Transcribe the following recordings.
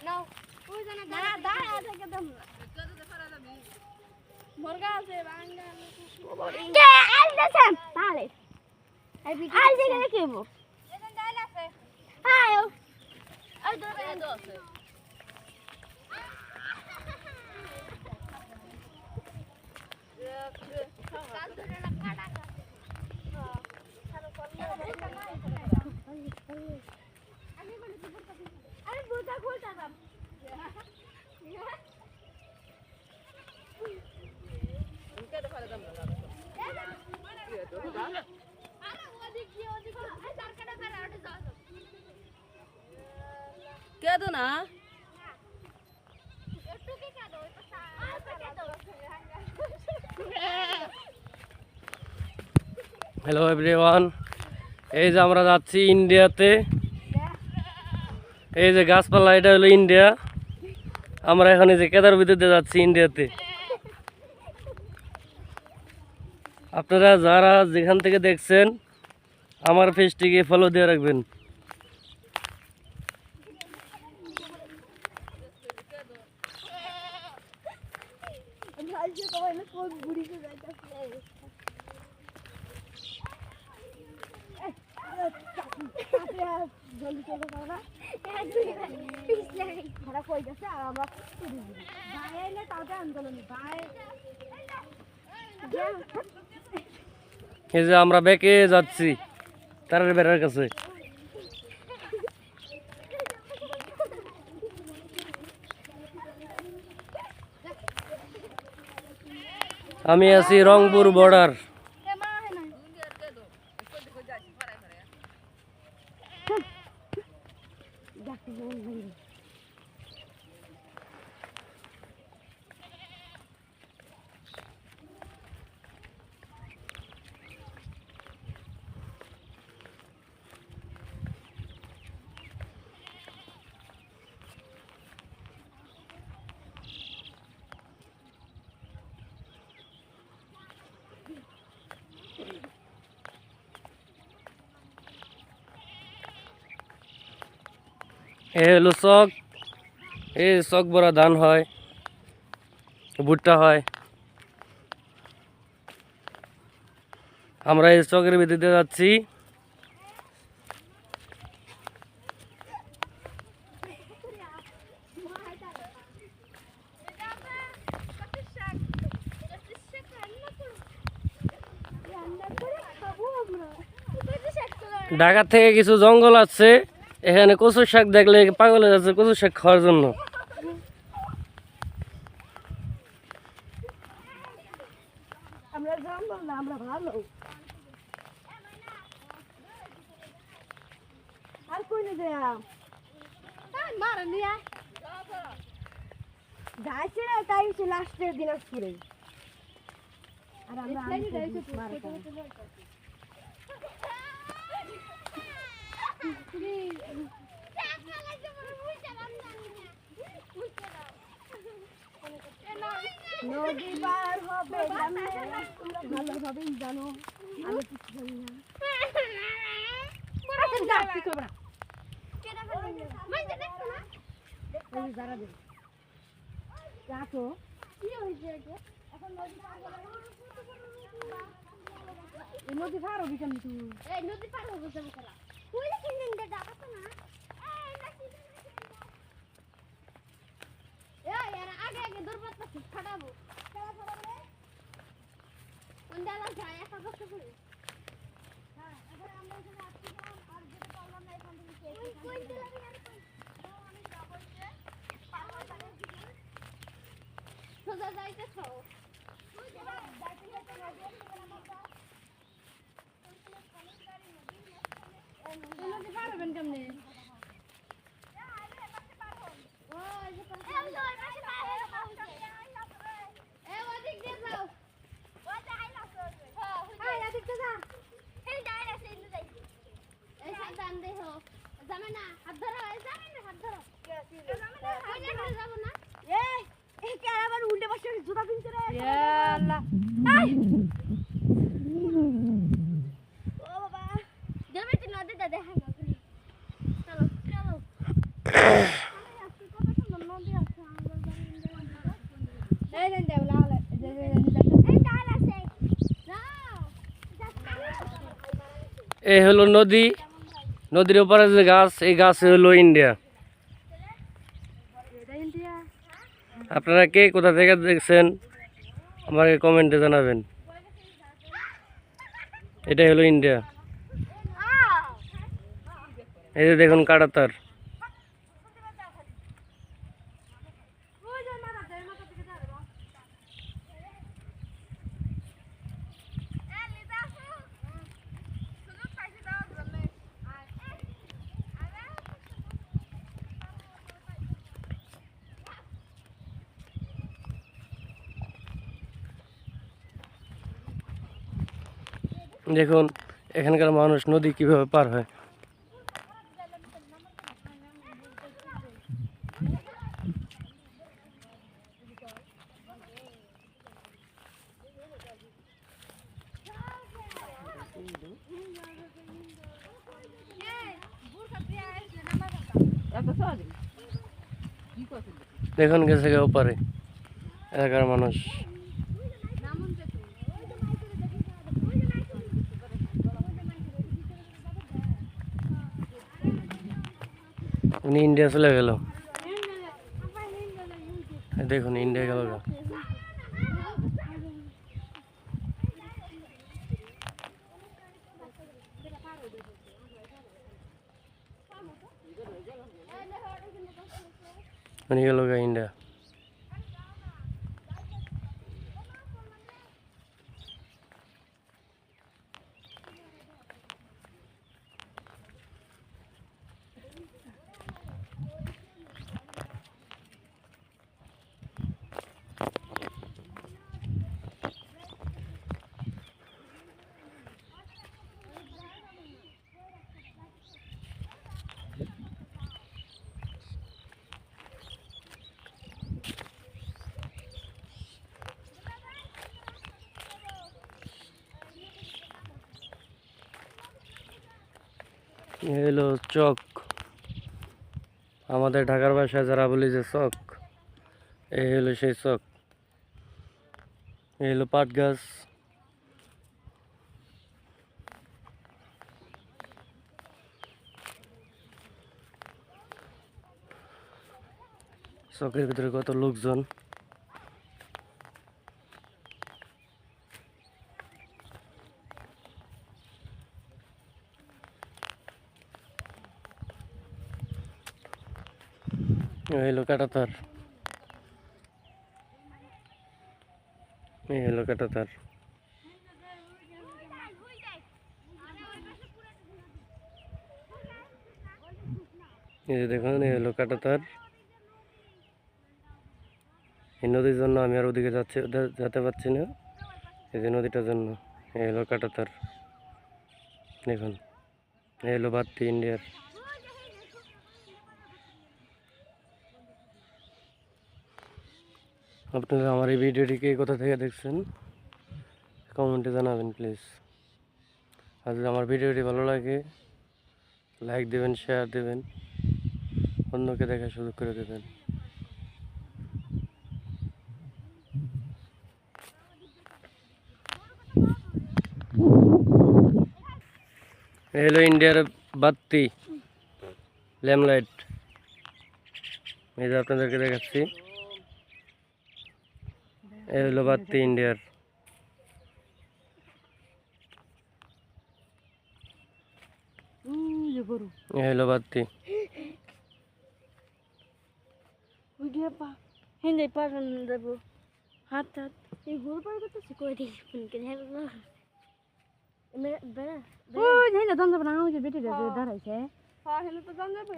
নাও ওই জানা না দাঁড়া থেকে দাম না মুরগা আছে বাঙ্গা কে আল দেছেন তালে আল দেখে দেখিব এখানে ডাল আছে আয় ওই দূরে আছে কেদো না হ্যালো এভরিওয়ান, এই যে আমরা যাচ্ছি ইন্ডিয়াতে। এই যে গাছপালা, এটা হলো ইন্ডিয়া। আমরা এখন এই যে কেদার ভিতরে যাচ্ছি ইন্ডিয়াতে। আপনারা যারা যেখান থেকে দেখছেন আমার পেজটিকে ফলো দিয়ে রাখবেন। এই যে আমরা বেঁকে যাচ্ছি তারের বেড়ার কাছে। আমি আছি রংপুর বর্ডার। এ হলো চক। এই চক ভরা ধান হয়, ভুট্টা হয়। আমরা এই চকের ভিতরে যাচ্ছি। ঢাকা থেকে কিছু জঙ্গল আছে, এখানে কচুর শাক দেখলে পাগল হয়ে যাচ্ছে কচুর শাক খাওয়ার জন্য। আমরা জঙ্গল না, আমরা ভালো। আর কই না যায় মার নিয়া যাইছে না, তাই সে লাস্টের দিনাজপুরে। আর আমরা নদী পার হবে ভালোভাবেই জানো, আমি কিছু জানি না। নদী পার হবে কেন তুই? নদী পার হবে আগে আগে দুর্বল ফাটাবো কোন ডালা যায় একা কষ্ট করে। হ্যাঁ, এবারে আমরা এখানে আসছি আর যেতে পারলাম না, এখান থেকে কই দিলাম আর কই আমি যাব যে পাওয়া যাবে সোজা যাইতেছ তুই যাইতে যাইতে নদী নদী পারবেন কেমনে? এই হলো নদী, নদীর ওপারে যে গাছ, এই গাছ হলো ইন্ডিয়া। আপনারা কে কোথা থেকে দেখছেন আমাকে কমেন্টে জানাবেন। এটাই হলো ইন্ডিয়া। এই যে দেখুন কাঁটাতার। দেখুন এখানকার মানুষ নদী কিভাবে পার হয়। দেখুন গেছে গে ওপারে এলাকার মানুষ। উনি ইন্ডিয়া চলে গেল। দেখুন ইন্ডিয়া গেল গা। উনি গেল গা ইন্ডিয়া। এলো চক, আমাদের ঢাকার ভাষায় যারা বলি যে চক, এই হলো সেই চক। এই হলো পাট গাছ। চকের ভিতরে কত লোকজন। এই হলো কাঁটাতার, এই হলো কাঁটাতার। এই যে দেখুন এই হলো কাঁটাতার। এই নদীর জন্য আমি আর ওদিকে যেতে পারছি না, এই যে নদীটার জন্য। এই হলো কাঁটাতার। দেখুন এই হলো বাত্তি ইন্ডিয়ার। আপনারা আমার এই ভিডিওটিকে কোথা থেকে দেখছেন কমেন্টে জানাবেন প্লিজ। আর যদি আমার ভিডিওটি ভালো লাগে লাইক দেবেন, শেয়ার দেবেন, অন্যকে দেখার সুযোগ করে দেবেন। এই হলো ইন্ডিয়ার বাত্তি ল্যাম্পলাইট। এই যে আপনাদেরকে দেখাচ্ছি, এই হলো বাত্তি ইন্ডিয়ার। এই হলো বাত্তি।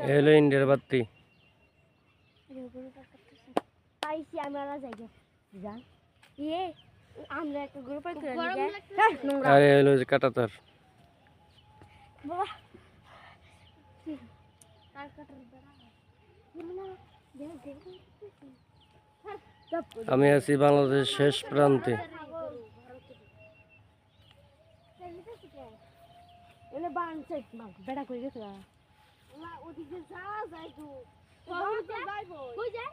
এই হলো ইন্ডিয়ার বাত্তি। পাইছি আমরা যাই যা ইয়ে আমরা একটা গ্রুপ পাই করে আর এই হলো যে কাঁটাতার। বাবা আর কাটার বেড়া আমি আছি বাংলাদেশের শেষ প্রান্তে। এলে বানছে বেড়া কই গেছে ওদিকে যা যাই তো যাইবো কই যায়